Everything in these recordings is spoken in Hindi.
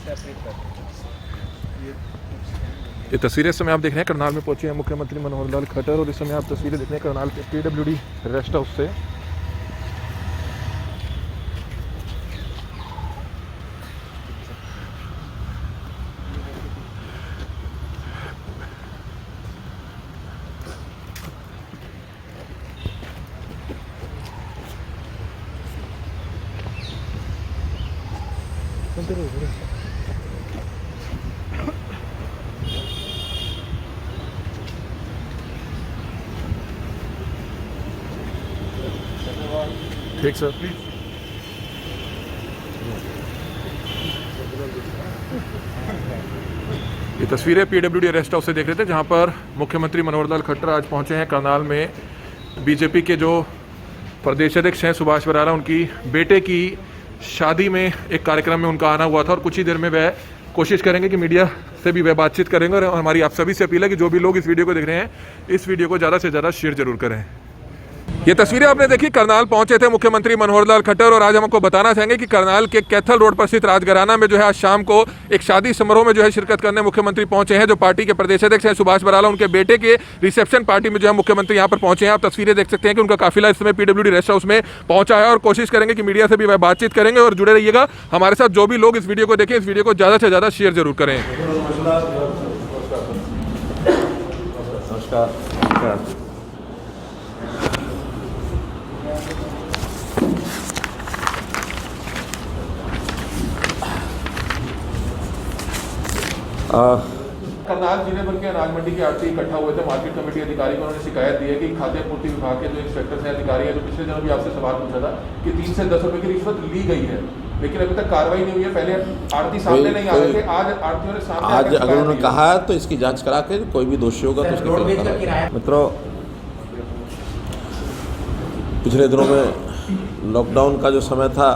ये तस्वीरें इस समय आप देख रहे हैं करनाल में पहुंचे हैं मुख्यमंत्री मनोहर लाल खट्टर, और इस समय आप तस्वीरें देख रहे हैं करनाल के PWD रेस्ट हाउस से। ठीक सर। ये तस्वीरें PWD रेस्ट हाउस से देख रहे थे, जहां पर मुख्यमंत्री मनोहर लाल खट्टर आज पहुंचे हैं करनाल में। बीजेपी के जो प्रदेश अध्यक्ष हैं सुभाष बराला, उनकी बेटे की शादी में एक कार्यक्रम में उनका आना हुआ था, और कुछ ही देर में वह कोशिश करेंगे कि मीडिया से भी वह बातचीत करेंगे। और हमारी आप सभी से अपील है कि जो भी लोग इस वीडियो को देख रहे हैं, इस वीडियो को ज़्यादा से ज़्यादा शेयर जरूर करें। ये तस्वीरें आपने देखी, करनाल पहुंचे थे मुख्यमंत्री मनोहर लाल खट्टर, और आज हम आपको बताना चाहेंगे कि करनाल के कैथल रोड पर स्थित राजघराना में जो है आज शाम को एक शादी समारोह में जो है शिरकत करने मुख्यमंत्री पहुंचे हैं। जो पार्टी के प्रदेश अध्यक्ष हैं सुभाष बराला, उनके बेटे के रिसेप्शन पार्टी में जो है मुख्यमंत्री यहाँ पर पहुंचे हैं। आप तस्वीरें देख सकते हैं कि उनका काफिला इस समय PWD रेस्ट हाउस में पहुंचा है, और कोशिश करेंगे कि मीडिया से भी वह बातचीत करेंगे। और जुड़े रहिएगा हमारे साथ, जो भी लोग इस वीडियो को देखें, इस वीडियो को ज़्यादा से ज़्यादा शेयर जरूर करें। नमस्कार। करनाल जिले भर के अनाज मंडी के आड़ती इकट्ठा हुए थे मार्केट कमेटी अधिकारी को। उन्होंने शिकायत दी है कि खाद्य आपूर्ति विभाग के जो इंस्पेक्टर हैं, अधिकारी है, जो पिछले दिनों भी आपसे सवाल पूछा था कि 3 से 10 रुपए की रिश्वत ली गई है, लेकिन अभी तक कार्रवाई नहीं हुई है। पहले आड़ती सामने नहीं आ रहे थे, आज आड़तियों ने सामने आज अगर उन्होंने कहा है तो इसकी जांच करा के कोई भी दोषी होगा तो उसके। मित्रों, पिछले दिनों में लॉकडाउन का जो समय था,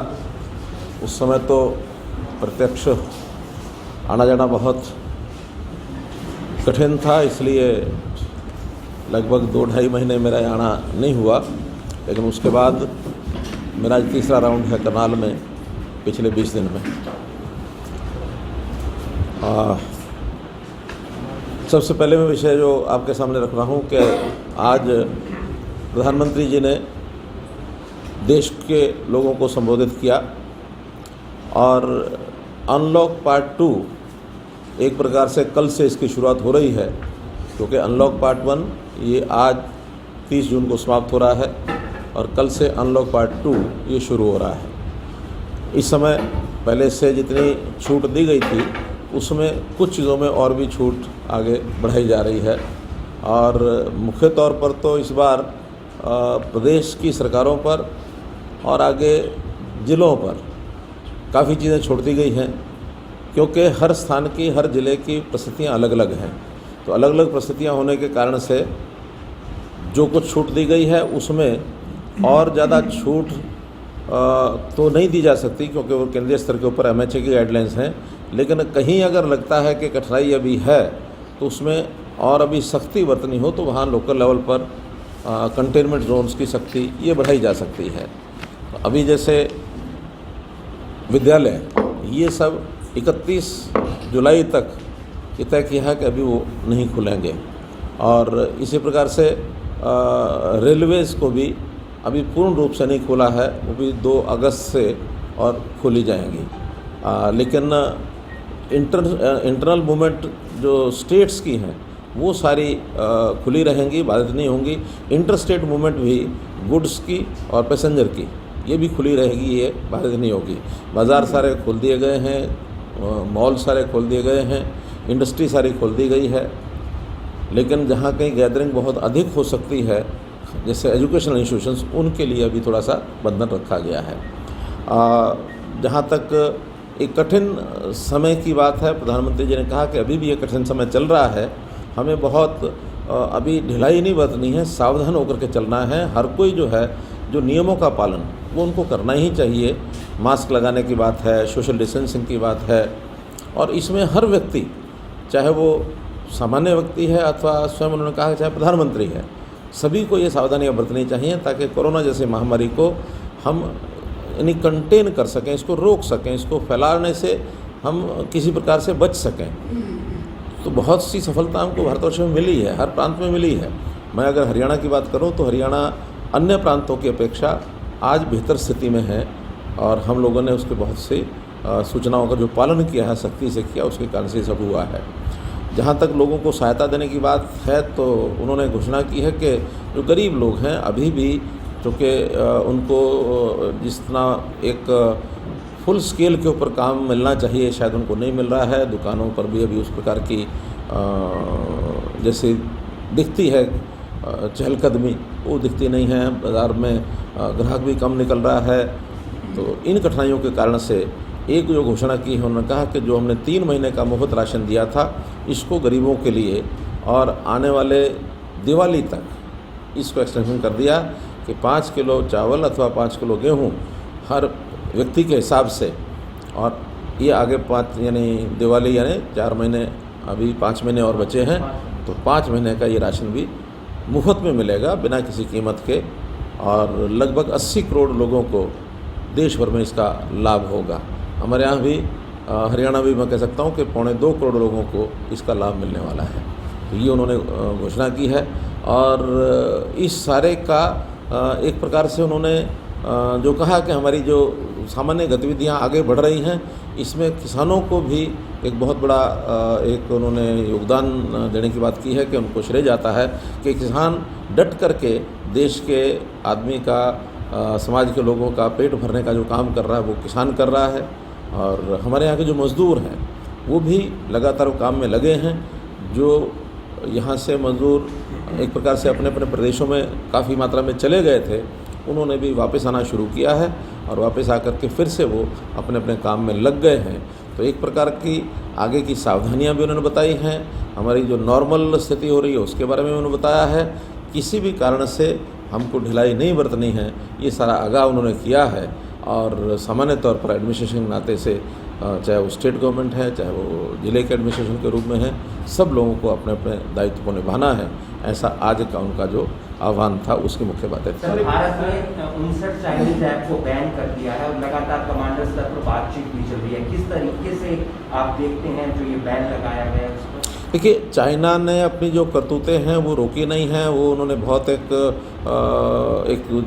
उस समय तो प्रत्यक्ष आना जाना बहुत कठिन था, इसलिए लगभग 2-2.5 महीने मेरा आना नहीं हुआ। लेकिन उसके बाद मेरा तीसरा राउंड है करनाल में पिछले 20 दिन में। सबसे पहले मैं विषय जो आपके सामने रख रहा हूँ कि आज प्रधानमंत्री जी ने देश के लोगों को संबोधित किया, और अनलॉक पार्ट 2 एक प्रकार से कल से इसकी शुरुआत हो रही है, क्योंकि अनलॉक पार्ट 1 ये आज 30 जून को समाप्त हो रहा है, और कल से अनलॉक पार्ट 2 ये शुरू हो रहा है। इस समय पहले से जितनी छूट दी गई थी, उसमें कुछ चीज़ों में और भी छूट आगे बढ़ाई जा रही है। और मुख्य तौर पर तो इस बार प्रदेश की सरकारों पर और आगे ज़िलों पर काफ़ी चीज़ें छोड़ दी गई हैं, क्योंकि हर स्थान की, हर ज़िले की परिस्थितियाँ अलग अलग हैं। तो अलग अलग परिस्थितियाँ होने के कारण से जो कुछ छूट दी गई है, उसमें और ज़्यादा छूट तो नहीं दी जा सकती, क्योंकि वो केंद्रीय स्तर के ऊपर MHA की गाइडलाइंस हैं। लेकिन कहीं अगर लगता है कि कठिनाई अभी है, तो उसमें और अभी सख्ती बरतनी हो, तो वहाँ लोकल लेवल पर कंटेनमेंट जोन्स की सख्ती ये बढ़ाई जा सकती है। अभी जैसे विद्यालय, ये सब 31 जुलाई तक ये तय किया है कि अभी वो नहीं खुलेंगे। और इसी प्रकार से रेलवेज़ को भी अभी पूर्ण रूप से नहीं खुला है, वो भी 2 अगस्त से और खोली जाएंगी। लेकिन इंटरनल मूवमेंट जो स्टेट्स की हैं, वो सारी खुली रहेंगी, बाधित नहीं होंगी। इंटर स्टेट मूवमेंट भी गुड्स की और पैसेंजर की, ये भी खुली रहेगी, ये बाधित नहीं होगी। बाज़ार सारे खोल दिए गए हैं, मॉल सारे खोल दिए गए हैं, इंडस्ट्री सारी खोल दी गई है। लेकिन जहाँ कहीं गैदरिंग बहुत अधिक हो सकती है, जैसे एजुकेशनल इंस्टीट्यूशंस, उनके लिए अभी थोड़ा सा बंधन रखा गया है। जहाँ तक एक कठिन समय की बात है, प्रधानमंत्री जी ने कहा कि अभी भी ये कठिन समय चल रहा है, हमें बहुत अभी ढिलाई नहीं बरतनी है, सावधान होकर के चलना है। हर कोई जो है, जो नियमों का पालन वो उनको करना ही चाहिए। मास्क लगाने की बात है, सोशल डिस्टेंसिंग की बात है, और इसमें हर व्यक्ति, चाहे वो सामान्य व्यक्ति है अथवा स्वयं उन्होंने कहा चाहे प्रधानमंत्री है, सभी को ये सावधानियां बरतनी चाहिए, ताकि कोरोना जैसी महामारी को हम यानी कंटेन कर सकें, इसको रोक सकें, इसको फैलाने से हम किसी प्रकार से बच सकें। तो बहुत सी सफलता हमको भारतवर्ष में मिली है, हर प्रांत में मिली है। मैं अगर हरियाणा की बात करूं तो हरियाणा अन्य प्रांतों की अपेक्षा आज बेहतर स्थिति में है और हम लोगों ने उसके बहुत सी सूचनाओं का जो पालन किया है, सख्ती से किया, उसके कारण से सब हुआ है। जहाँ तक लोगों को सहायता देने की बात है तो उन्होंने घोषणा की है कि जो गरीब लोग हैं अभी भी, चूँकि उनको जितना एक फुल स्केल के ऊपर काम मिलना चाहिए शायद उनको नहीं मिल रहा है। दुकानों पर भी अभी उस प्रकार की जैसे दिखती है चहलकदमी वो दिखती नहीं है, बाज़ार में ग्राहक भी कम निकल रहा है। तो इन कठिनाइयों के कारण से एक जो घोषणा की है, उन्होंने कहा कि जो हमने 3 महीने का मुफ्त राशन दिया था इसको गरीबों के लिए और आने वाले दिवाली तक इसको एक्सटेंशन कर दिया कि 5 किलो चावल अथवा 5 किलो गेहूँ हर व्यक्ति के हिसाब से, और ये आगे 5 यानी दिवाली यानी 4 महीने, अभी 5 महीने और बचे हैं, तो 5 महीने का ये राशन भी मुफ्त में मिलेगा बिना किसी कीमत के, और लगभग 80 करोड़ लोगों को देश भर में इसका लाभ होगा। हमारे यहाँ भी हरियाणा भी मैं कह सकता हूँ कि 2.25 करोड़ लोगों को इसका लाभ मिलने वाला है। तो ये उन्होंने घोषणा की है और इस सारे का एक प्रकार से उन्होंने जो कहा कि हमारी जो सामान्य गतिविधियाँ आगे बढ़ रही हैं, इसमें किसानों को भी एक बहुत बड़ा एक उन्होंने योगदान देने की बात की है कि उनको श्रेय जाता है कि किसान डट करके देश के आदमी का, समाज के लोगों का पेट भरने का जो काम कर रहा है वो किसान कर रहा है। और हमारे यहाँ के जो मज़दूर हैं वो भी लगातार काम में लगे हैं। जो यहाँ से मज़दूर एक प्रकार से अपने अपने प्रदेशों में काफ़ी मात्रा में चले गए थे, उन्होंने भी वापस आना शुरू किया है और वापस आकर के फिर से वो अपने अपने काम में लग गए हैं। तो एक प्रकार की आगे की सावधानियां भी उन्होंने बताई हैं। हमारी जो नॉर्मल स्थिति हो रही है उसके बारे में उन्होंने बताया है। किसी भी कारण से हमको ढिलाई नहीं बरतनी है, ये सारा आगाह उन्होंने किया है। और सामान्य तौर पर एडमिनिस्ट्रेशन नाते से चाहे वो स्टेट गवर्नमेंट है, चाहे वो ज़िले के एडमिनिस्ट्रेशन के रूप में है, सब लोगों को अपने अपने दायित्व को निभाना है, ऐसा आज का उनका जो आह्वान था उसकी मुख्य बातें थी। सर, भारत ने 59 चाइनीज ऐप को बैन कर दिया है और लगातार कमांडर स्तर पर बातचीत भी चल रही है। किस तरीके से आप देखते हैं जो ये बैन लगाया गया है उसको? देखिए, चाइना ने अपनी जो करतूतें हैं वो रोकी नहीं हैं। वो उन्होंने बहुत एक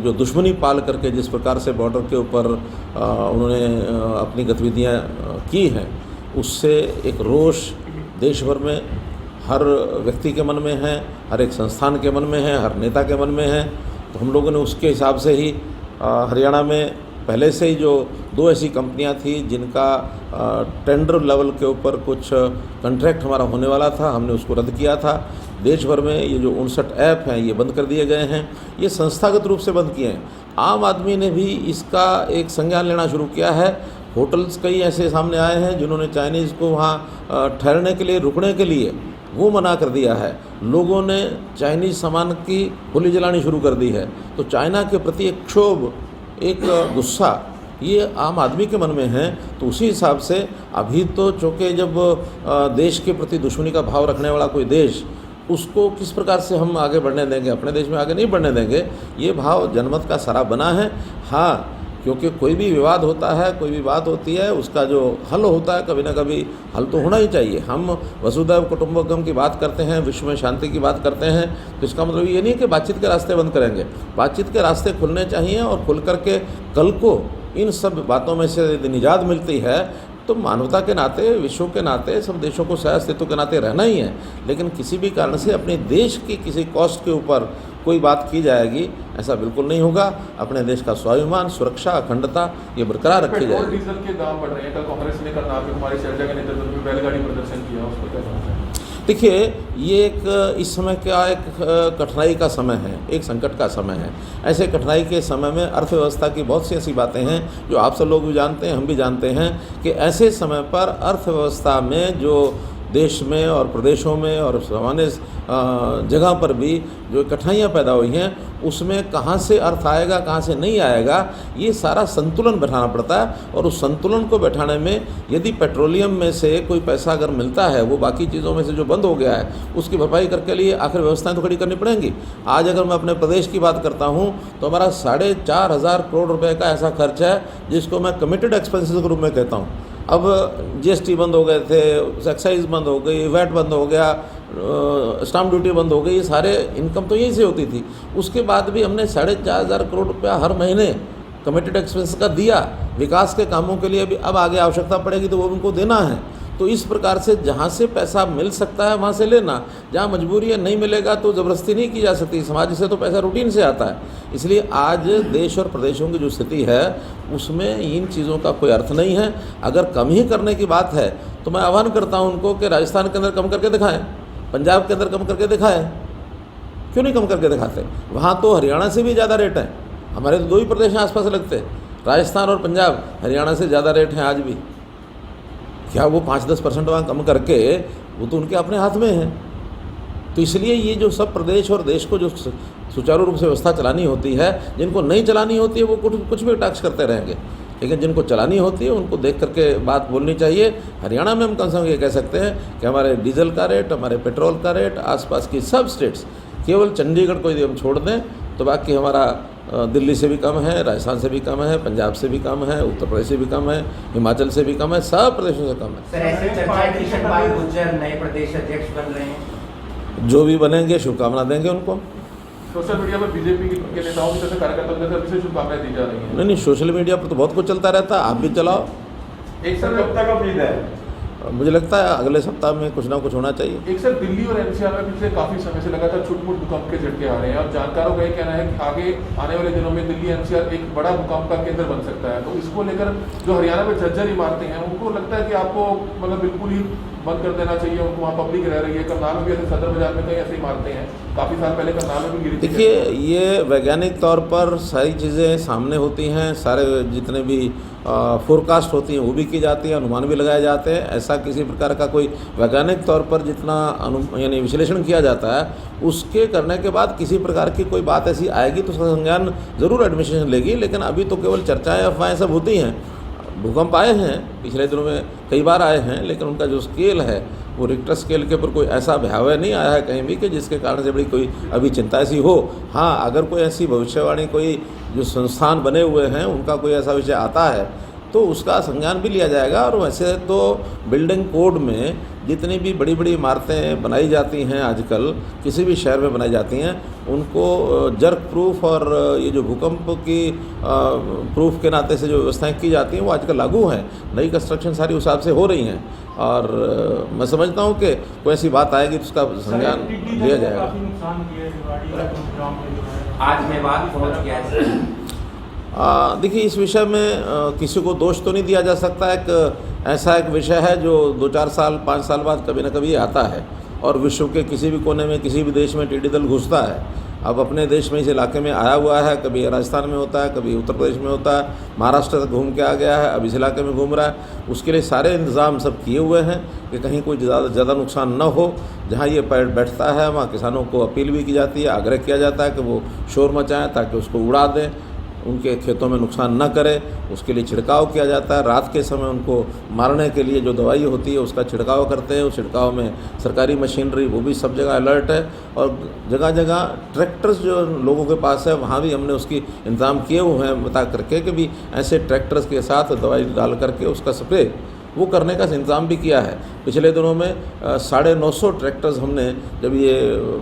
जो दुश्मनी पाल करके जिस प्रकार से बॉर्डर के ऊपर उन्होंने अपनी गतिविधियां की हैं, उससे एक रोष देश भर में हर व्यक्ति के मन में है, हर एक संस्थान के मन में है, हर नेता के मन में है। तो हम लोगों ने उसके हिसाब से ही हरियाणा में पहले से ही जो 2 ऐसी कंपनियां थी जिनका टेंडर लेवल के ऊपर कुछ कॉन्ट्रैक्ट हमारा होने वाला था, हमने उसको रद्द किया था। देश भर में ये जो 59 ऐप हैं ये बंद कर दिए गए हैं। ये संस्थागत रूप से बंद किए हैं। आम आदमी ने भी इसका एक संज्ञान लेना शुरू किया है। होटल्स कई ऐसे सामने आए हैं जिन्होंने चाइनीज़ को वहाँ ठहरने के लिए, रुकने के लिए वो मना कर दिया है। लोगों ने चाइनीज़ सामान की गोली जलानी शुरू कर दी है। तो चाइना के प्रति एक क्षोभ, एक गुस्सा ये आम आदमी के मन में है। तो उसी हिसाब से अभी तो चूँकि जब देश के प्रति दुश्मनी का भाव रखने वाला कोई देश, उसको किस प्रकार से हम आगे बढ़ने देंगे? अपने देश में आगे नहीं बढ़ने देंगे। ये भाव जनमत का सराप बना है। हाँ, क्योंकि कोई भी विवाद होता है, कोई भी बात होती है, उसका जो हल होता है कभी ना कभी हल तो होना ही चाहिए। हम वसुधैव कुटुंबकम की बात करते हैं, विश्व में शांति की बात करते हैं, तो इसका मतलब ये नहीं कि बातचीत के रास्ते बंद करेंगे। बातचीत के रास्ते खुलने चाहिए और खुल करके कल को इन सब बातों में से यदि निजात मिलती है तो मानवता के नाते, विश्व के नाते, सब देशों को सह अस्तित्व के नाते रहना ही है। लेकिन किसी भी कारण से अपने देश की किसी कॉस्ट के ऊपर कोई बात की जाएगी, ऐसा बिल्कुल नहीं होगा। अपने देश का स्वाभिमान, सुरक्षा, अखंडता ये बरकरार रखी जाएगी। डीजल के दाम बढ़ रहे हैं। कल कांग्रेस ने करनाल में हमारी शैलजा के नेतृत्व में बैलगाड़ी प्रदर्शन किया, उस पर क्या कहना है? देखिए, ये एक इस समय का एक कठिनाई का समय है, एक संकट का समय है। ऐसे कठिनाई के समय में अर्थव्यवस्था की बहुत सी ऐसी बातें हैं जो आप सब लोग भी जानते हैं, हम भी जानते हैं कि ऐसे समय पर अर्थव्यवस्था में जो देश में और प्रदेशों में और सामान्य जगह पर भी जो कठिनाइयाँ पैदा हुई हैं, उसमें कहाँ से अर्थ आएगा, कहाँ से नहीं आएगा, ये सारा संतुलन बैठाना पड़ता है। और उस संतुलन को बैठाने में यदि पेट्रोलियम में से कोई पैसा अगर मिलता है, वो बाकी चीज़ों में से जो बंद हो गया है उसकी भरपाई करके लिए आखिर व्यवस्थाएं तो खड़ी करनी पड़ेंगी। आज अगर मैं अपने प्रदेश की बात करता हूँ तो हमारा 4,500 करोड़ रुपये का ऐसा खर्च है जिसको मैं कमिटेड एक्सपेंसेस के रूप में कहता हूँ। अब जीएसटी बंद हो गए थे, एक्साइज बंद हो गई, वैट बंद हो गया, स्टाम्प ड्यूटी बंद हो गई, ये सारे इनकम तो यहीं से होती थी। उसके बाद भी हमने 4,500 करोड़ रुपया हर महीने कमिटेड एक्सपेंस का दिया विकास के कामों के लिए। भी अब आगे आवश्यकता पड़ेगी तो वो उनको देना है। तो इस प्रकार से जहाँ से पैसा मिल सकता है वहाँ से लेना, जहाँ मजबूरी है नहीं मिलेगा तो ज़बरदस्ती नहीं की जा सकती। समाज से तो पैसा रूटीन से आता है। इसलिए आज देश और प्रदेशों की जो स्थिति है उसमें इन चीज़ों का कोई अर्थ नहीं है। अगर कम ही करने की बात है तो मैं आह्वान करता हूँ उनको कि राजस्थान के अंदर कम करके दिखाएं, पंजाब के अंदर कम करके दिखाएं। क्यों नहीं कम करके दिखाते? वहाँ तो हरियाणा से भी ज़्यादा रेट है। हमारे तो 2 ही प्रदेश आसपास लगते हैं, राजस्थान और पंजाब। हरियाणा से ज़्यादा रेट हैं आज भी। क्या वो 5-10% वहाँ कम करके, वो तो उनके अपने हाथ में है। तो इसलिए ये जो सब प्रदेश और देश को जो सुचारू रूप से व्यवस्था चलानी होती है, जिनको नहीं चलानी होती है वो कुछ भी टैक्स करते रहेंगे, लेकिन जिनको चलानी होती है उनको देख करके बात बोलनी चाहिए। हरियाणा में हम कम से कम ये कह सकते हैं कि हमारे डीजल का रेट, हमारे पेट्रोल का रेट, आसपास की सब स्टेट्स, केवल चंडीगढ़ को यदि हम छोड़ दें तो बाकी हमारा दिल्ली से भी कम है, राजस्थान से भी कम है, पंजाब से भी कम है, उत्तर प्रदेश से भी कम है, हिमाचल से भी कम है, सब प्रदेशों से कम है। सर, ऐसे चर्चा है कि कृष्णपाल गुर्जर नए प्रदेश अध्यक्ष बन रहे हैं। जो भी बनेंगे शुभकामना देंगे उनको। सोशल मीडिया पर बीजेपी के नेताओं की तरफ से, कार्यकर्ताओं की तरफ से शुभकामनाएं दी जा रही हैं। नहीं, सोशल मीडिया पर तो बहुत कुछ चलता रहता है, आप भी चलाओ। एक सर कब तक उम्मीद है? मुझे लगता है अगले सप्ताह में कुछ ना कुछ होना चाहिए। एक सर, दिल्ली और एनसीआर में पिछले काफी समय से लगातार छुटपुट भूकंप के झटके आ रहे हैं और जानकारों का ये कहना है कि आगे आने वाले दिनों में दिल्ली एनसीआर एक बड़ा भूकंप का केंद्र बन सकता है। तो इसको लेकर जो हरियाणा में जर्जर इमारतें हैं उनको लगता है कि आपको मतलब बिल्कुल ही बंद कर देना चाहिए, उनको वहाँ पब्लिक रह रही है। करनाल में भी ऐसे, सदर बाजार में कई ऐसी इमारतें हैं, काफ़ी साल पहले करनाल में भी गिरी थी। देखिए, ये वैज्ञानिक तौर पर सारी चीज़ें सामने होती हैं, सारे जितने भी फोरकास्ट होती हैं वो भी की जाती हैं, अनुमान भी लगाए जाते हैं। ऐसा किसी प्रकार का कोई वैज्ञानिक तौर पर जितना यानी विश्लेषण किया जाता है, उसके करने के बाद किसी प्रकार की कोई बात ऐसी आएगी तो उसका संज्ञान ज़रूर एडमिनिस्ट्रेशन लेगी। लेकिन अभी तो केवल चर्चाएँ, अफवाहें सब होती हैं। भूकंप आए हैं पिछले दिनों में, कई बार आए हैं, लेकिन उनका जो स्केल है वो रिक्टर स्केल के ऊपर कोई ऐसा भयावह नहीं आया है कहीं भी कि जिसके कारण से बड़ी कोई अभी चिंता ऐसी हो। हाँ, अगर कोई ऐसी भविष्यवाणी, कोई जो संस्थान बने हुए हैं उनका कोई ऐसा विषय आता है तो उसका संज्ञान भी लिया जाएगा। और वैसे तो बिल्डिंग कोड में जितनी भी बड़ी बड़ी इमारतें बनाई जाती हैं आजकल, किसी भी शहर में बनाई जाती हैं, उनको जर्क प्रूफ और ये जो भूकंप की प्रूफ के नाते से जो व्यवस्थाएं की जाती हैं वो आजकल लागू हैं। नई कंस्ट्रक्शन सारी उस हिसाब से हो रही हैं और मैं समझता हूँ कि कोई ऐसी बात आएगी तो उसका संज्ञान लिया जाएगा। आज मेवात पहुँच गया है। देखिए, इस विषय में किसी को दोष तो नहीं दिया जा सकता। ऐसा एक विषय है जो 2-4 साल 5 साल बाद कभी ना कभी आता है और विश्व के किसी भी कोने में, किसी भी देश में टिड्डी दल घुसता है। अब अपने देश में इस इलाके में आया हुआ है, कभी राजस्थान में होता है, कभी उत्तर प्रदेश में होता है, महाराष्ट्र तक घूम के आ गया है, अब इस इलाके में घूम रहा है। उसके लिए सारे इंतज़ाम सब किए हुए हैं कि कहीं कोई ज़्यादा नुकसान न हो। जहाँ ये बैठता है वहाँ किसानों को अपील भी की जाती है, आग्रह किया जाता है कि वो शोर मचाएँ ताकि उसको उड़ा दें, उनके खेतों में नुकसान न करे। उसके लिए छिड़काव किया जाता है। रात के समय उनको मारने के लिए जो दवाई होती है उसका छिड़काव करते हैं। उस छिड़काव में सरकारी मशीनरी वो भी सब जगह अलर्ट है और जगह जगह ट्रैक्टर्स जो लोगों के पास है वहाँ भी हमने उसकी इंतज़ाम किए हुए हैं, बता करके कि भी ऐसे ट्रैक्टर्स के साथ दवाई डाल करके उसका स्प्रे वो करने का इंतज़ाम भी किया है। पिछले दिनों में 950 ट्रैक्टर्स हमने, जब ये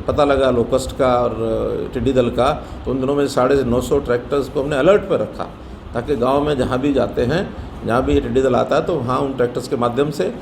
पता लगा लोकस्ट का और टिड्डी दल का, तो उन दिनों में 950 ट्रैक्टर्स को हमने अलर्ट पर रखा ताकि गांव में जहां भी जाते हैं, जहाँ भी ये टिड्डी दल आता है तो वहाँ उन ट्रैक्टर्स के माध्यम से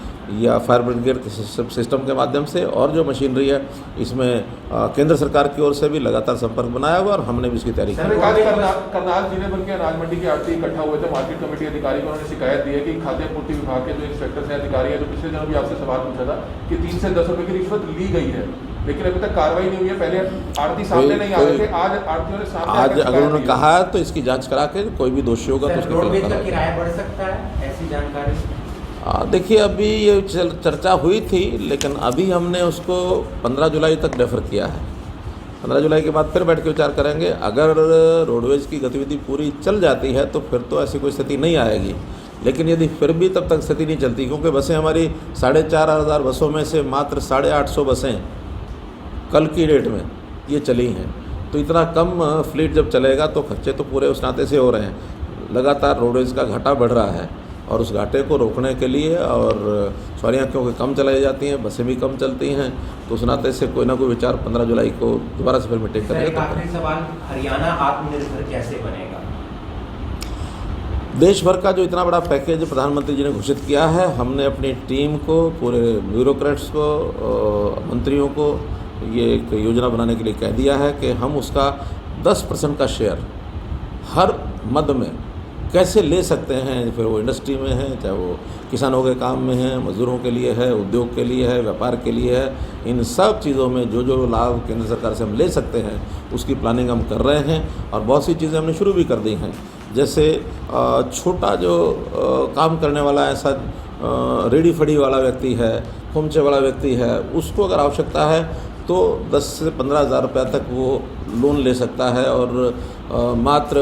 या फायर ब्रिगेड के सिस्टम के माध्यम से और जो मशीनरी है इसमें केंद्र सरकार की ओर से भी लगातार संपर्क बनाया हुआ और हमने भी इसकी तैयारी की। करनाल जिले भर के अनाज मंडी के आड़ती इकट्ठा हुए थे, मार्केट कमेटी अधिकारी को उन्होंने शिकायत दी है कि खाद्य आपूर्ति विभाग के जो इंस्पेक्टर से अधिकारी है, जो पिछले दिनों भी आपसे सवाल पूछा था कि 3 से 10 रुपये की रिश्वत ली गई है, लेकिन अभी तक कार्रवाई नहीं हुई है। पहले आड़ती सामने नहीं आ रहे थे, आज आड़तियों ने सामने आज अगर उन्होंने कहा है तो इसकी जांच करा के कोई भी दोषी होगा तो रोडवेज का किराया बढ़ सकता है, ऐसी जानकारी? देखिए, अभी ये चर्चा हुई थी लेकिन अभी हमने उसको 15 जुलाई तक डेफर किया है। 15 जुलाई के बाद फिर बैठ के विचार करेंगे। अगर रोडवेज की गतिविधि पूरी चल जाती है तो फिर तो ऐसी कोई स्थिति नहीं आएगी, लेकिन यदि फिर भी तब तक स्थिति नहीं चलती, क्योंकि बसें हमारी 4,500 बसों में से मात्र 850 बसें कल की डेट में ये चली हैं। तो इतना कम फ्लीट जब चलेगा तो खर्चे तो पूरे उस नाते से हो रहे हैं। लगातार रोडवेज का घाटा बढ़ रहा है और उस घाटे को रोकने के लिए, और सवारियाँ क्योंकि कम चलाई जाती हैं, बसें भी कम चलती हैं, तो उस नाते से कोई ना कोई विचार 15 जुलाई को दोबारा से फिर मीटिंग सर, एक करेंगे। आखिरी सवाल, हरियाणा आत्मनिर्भर कैसे बनेगा? देश भर का जो इतना बड़ा पैकेज प्रधानमंत्री जी ने घोषित किया है, हमने अपनी टीम को, पूरे ब्यूरोक्रेट्स को, मंत्रियों को ये एक योजना बनाने के लिए कह दिया है कि हम उसका 10% का शेयर हर मद में कैसे ले सकते हैं, फिर वो इंडस्ट्री में है, चाहे वो किसानों के काम में है, मजदूरों के लिए है, उद्योग के लिए है, व्यापार के लिए है, इन सब चीज़ों में जो जो लाभ केंद्र सरकार से हम ले सकते हैं उसकी प्लानिंग हम कर रहे हैं। और बहुत सी चीज़ें हमने शुरू भी कर दी हैं, जैसे छोटा जो काम करने वाला ऐसा रेडी फड़ी वाला व्यक्ति है, खोमचे वाला व्यक्ति है, उसको अगर आवश्यकता है तो 10 से 15 हज़ार रुपये तक वो लोन ले सकता है, और मात्र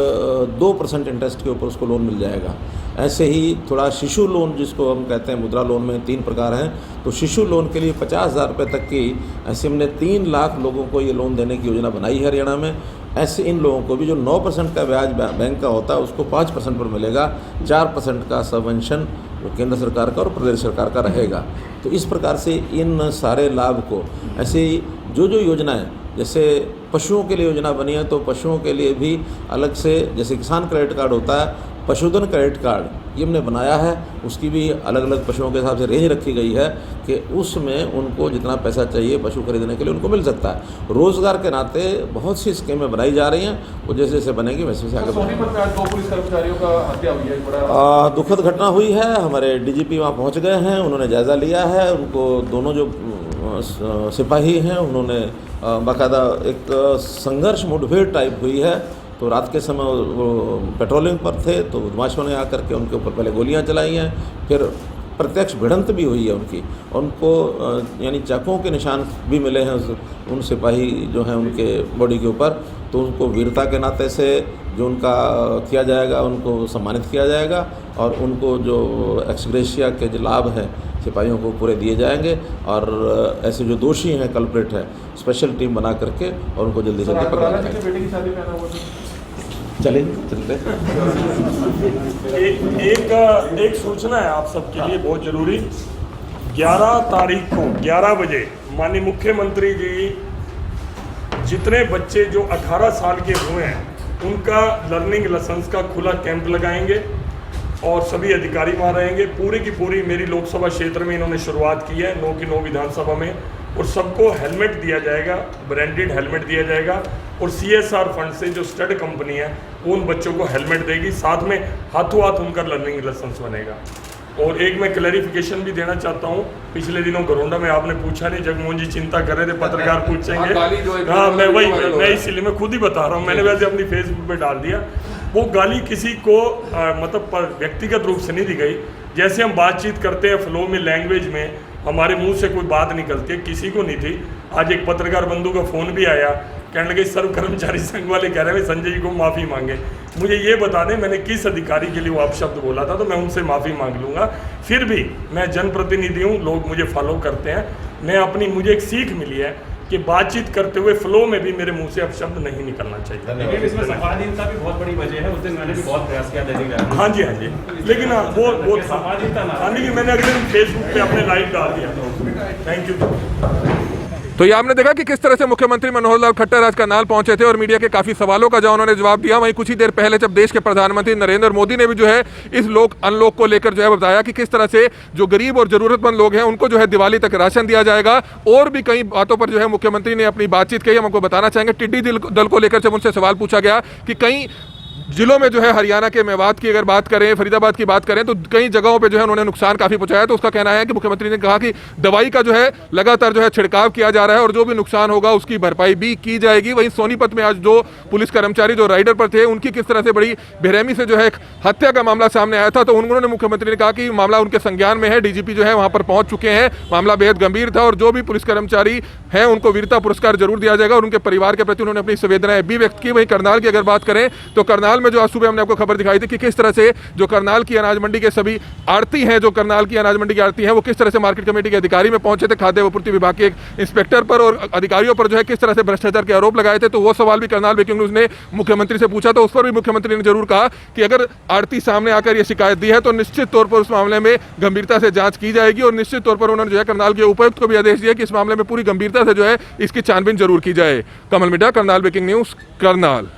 2% इंटरेस्ट के ऊपर उसको लोन मिल जाएगा। ऐसे ही थोड़ा शिशु लोन, जिसको हम कहते हैं, मुद्रा लोन में 3 प्रकार हैं, तो शिशु लोन के लिए 50,000 रुपये तक की, ऐसे हमने 3 लाख लोगों को ये लोन देने की योजना बनाई है हरियाणा में। ऐसे इन लोगों को भी जो 9% का ब्याज बैंक का होता है उसको 5% पर मिलेगा, 4% का सबवेंशन वो केंद्र सरकार का और प्रदेश सरकार का रहेगा। तो इस प्रकार से इन सारे लाभ को, ऐसे ही जो जो योजनाएं, जैसे पशुओं के लिए योजना बनी है, तो पशुओं के लिए भी अलग से, जैसे किसान क्रेडिट कार्ड होता है, पशुधन क्रेडिट कार्ड ये हमने बनाया है, उसकी भी अलग अलग पशुओं के हिसाब से रेंज रखी गई है कि उसमें उनको जितना पैसा चाहिए पशु खरीदने के लिए उनको मिल सकता है। रोज़गार के नाते बहुत सी स्कीमें बनाई जा रही हैं, वो जैसे जैसे बनेगी वैसे वैसे आगे बढ़ेंगे। सोनीपत में आज 2 पुलिस कर्मचारियों का हत्या हुई है, बड़ा दुखद घटना हुई है। हमारे डीजीपी वहाँ पहुँच गए हैं, उन्होंने जायज़ा लिया है। उनको दोनों जो सिपाही हैं उन्होंने बाकायदा एक संघर्ष मुठभेड़ टाइप हुई है, तो रात के समय वो पेट्रोलिंग पर थे, तो बदमाशों ने आकर के उनके ऊपर पहले गोलियां चलाई हैं, फिर प्रत्यक्ष भिड़ंत भी हुई है उनकी। उनको यानी चाकुओं के निशान भी मिले हैं उन सिपाही जो हैं उनके बॉडी के ऊपर। तो उनको वीरता के नाते से जो उनका किया जाएगा, उनको सम्मानित किया जाएगा, और उनको जो एक्स ग्रेशिया के जो लाभ हैं सिपाहियों को पूरे दिए जाएंगे। और ऐसे जो दोषी हैं, कल्प्रेट है, स्पेशल टीम बना करके और उनको जल्दी से पकड़ा जाएगा। बेटी की शादी में आना हुआ था। चलिए चलते। एक सूचना है आप सबके लिए बहुत जरूरी। 11 तारीख को 11 बजे माननीय मुख्यमंत्री जी जितने बच्चे जो 18 साल के हुए हैं उनका लर्निंग लाइसेंस का खुला कैंप लगाएंगे और सभी अधिकारी वहाँ रहेंगे। पूरी की पूरी मेरी लोकसभा क्षेत्र में इन्होंने शुरुआत की है, 9 की 9 विधानसभा में, और सबको हेलमेट दिया जाएगा, ब्रांडेड हेलमेट दिया जाएगा। और CSR फंड से जो स्टड कंपनी है वो उन बच्चों को हेलमेट देगी, साथ में हाथों हाथ उनका लर्निंग लाइसेंस बनेगा। और एक मैं क्लैरिफिकेशन भी देना चाहता हूँ, पिछले दिनों घरोंडा में आपने पूछा नहीं, जगमोहन जी चिंता कर रहे थे पत्रकार पूछेंगे, हाँ मैं इसीलिए मैं खुद ही बता रहा हूँ, मैंने वैसे अपनी फेसबुक पे डाल दिया। वो गाली किसी को मतलब व्यक्तिगत रूप से नहीं दी गई। जैसे हम बातचीत करते हैं फ्लो में, लैंग्वेज में, हमारे मुंह से कोई बात निकलती है, किसी को नहीं थी। आज एक पत्रकार बंधु का फ़ोन भी आया, कहने लगे सर्व कर्मचारी संघ वाले कह रहे हैं संजय जी को माफ़ी मांगे। मुझे ये बता दें मैंने किस अधिकारी के लिए वो अपशब्द बोला था, तो मैं उनसे माफ़ी मांग लूँगा। फिर भी मैं जनप्रतिनिधि हूँ, लोग मुझे फॉलो करते हैं। मुझे एक सीख मिली है कि बातचीत करते हुए फ्लो में भी मेरे मुंह से अपशब्द नहीं निकलना चाहिए। लेकिन इसमें संवादहीनता भी बहुत बड़ी वजह है। उस दिन मैंने भी बहुत प्रयास किया दैनिक। हाँ जी, लेकिन वो संवादहीनता ना, लेकिन मैंने अगले दिन फेसबुक पे अपने लाइव डाल दिया। Thank you. तो ये आपने देखा कि किस तरह से मुख्यमंत्री मनोहर लाल खट्टर आज करनाल पहुंचे थे और मीडिया के काफी सवालों का जो उन्होंने जवाब दिया। वहीं कुछ ही देर पहले जब देश के प्रधानमंत्री नरेंद्र मोदी ने भी जो है इस लोक अनलॉक को लेकर जो है बताया कि किस तरह से जो गरीब और जरूरतमंद लोग हैं उनको जो है दिवाली तक राशन दिया जाएगा। और भी कई बातों पर जो है मुख्यमंत्री ने अपनी बातचीत कही, हम आपको बताना चाहेंगे। टिड्डी दल को लेकर जब उनसे सवाल पूछा गया कि कई जिलों में जो है हरियाणा के मेवात की अगर बात करें, फरीदाबाद की बात करें, तो कई जगहों पे जो है उन्होंने नुकसान काफ़ी पहुंचाया। तो उसका कहना है कि मुख्यमंत्री ने कहा कि दवाई का जो है लगातार जो है छिड़काव किया जा रहा है और जो भी नुकसान होगा उसकी भरपाई भी की जाएगी। वहीं सोनीपत में आज जो पुलिस कर्मचारी जो राइडर पर थे उनकी किस तरह से बड़ी बेरहमी से जो है हत्या का मामला सामने आया था, तो उन्होंने मुख्यमंत्री ने कहा कि मामला उनके संज्ञान में है, डीजीपी जो है वहाँ पर पहुँच चुके हैं, मामला बेहद गंभीर था और जो भी पुलिस कर्मचारी हैं उनको वीरता पुरस्कार जरूर दिया जाएगा और उनके परिवार के प्रति उन्होंने अपनी संवेदनाएं भी व्यक्त की। वहीं करनाल की अगर बात करें तो करनाल करनाल में जो आज सुबह हमने आपको खबर दिखाई थी कि किस तरह से जो करनाल की अनाज मंडी के सभी आड़ती हैं, जो करनाल की अनाज मंडी की आड़ती हैं, वो किस तरह से मार्केट कमेटी के अधिकारी में पहुंचे थे, खाद्य आपूर्ति विभाग के एक इंस्पेक्टर पर और अधिकारियों पर जो है किस तरह से भ्रष्टाचार के आरोप लगाए थे। तो वो सवाल भी करनाल ब्रेकिंग न्यूज़ ने मुख्यमंत्री से पूछा, तो उस पर भी मुख्यमंत्री ने जरूर कहा कि अगर आड़ती सामने आकर ये शिकायत दी है तो निश्चित तौर पर उस मामले में गंभीरता से जांच की जाएगी और निश्चित तौर पर उन्होंने जो है करनाल के उपायुक्त को भी आदेश दिया कि इस मामले में पूरी गंभीरता से जो है इसकी छानबीन जरूर की जाए। कमल मिड्डा, करनाल ब्रेकिंग न्यूज़, करनाल।